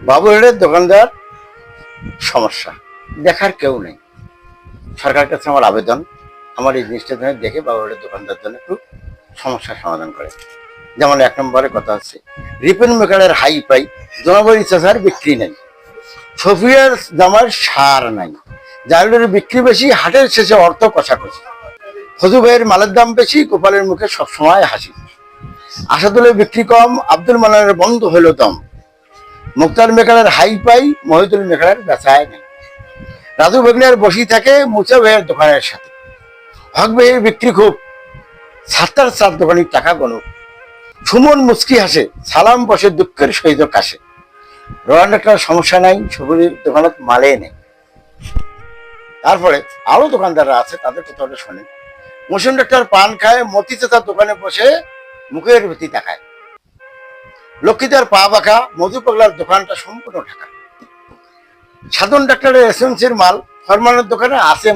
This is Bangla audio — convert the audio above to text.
বাবুরের দোকানদার সমস্যা, দেখার কেউ নেই। সরকারের কাছে আমার আবেদন, আমার এই জিনিসটা দেখে বাবুরের দোকানদার জন্য একটু সমস্যার সমাধান করে। যেমন 1 নম্বরে কথা হচ্ছে, রিপন মেকারের হাই পাই, জনবরী চাষার বিক্রি নেই, সফিয়ার জামার সার নাই, জারুলের বিক্রি বেশি, হাটের শেষে অর্থ কষাকষি, ফজু ভাইয়ের মালের দাম বেশি, গোপালের মুখে সবসময় হাসি, আসাদুলের বিক্রি কম, আব্দুল মানানের বন্ধ হইল দম, মুক্তার মেকারের হাই পাই, মহিদুল মেকারের বেচায় নেই, রাজু বেগলিয়ার বসি থাকে মুচা ভাইয়ের দোকানের সাথে, হক ভাইয়ের বিক্রি খুব, সাত্তার চার দোকানির টাকা গণুক, সুমন মুচকি হাসে, সালাম বসে দুঃখের সহিত কাশে, রোহান ডাক্তার সমস্যা নাই, সবুজের দোকানত মালে নেই। তারপরে আরো দোকানদাররা আছে, তাদের কথাটা শোনেন। মোশন ডাক্তার পান খায়, মতি চাচার দোকানে বসে মুখের ভীতি তাকায়, লক্ষ্মীদার পা বাঁকা, মধু পাগলার দোকানটা সম্পূর্ণ ঢাকা, সাধন ডাক্তারের এসেন্সের মাল, ফরমানের দোকানে আছে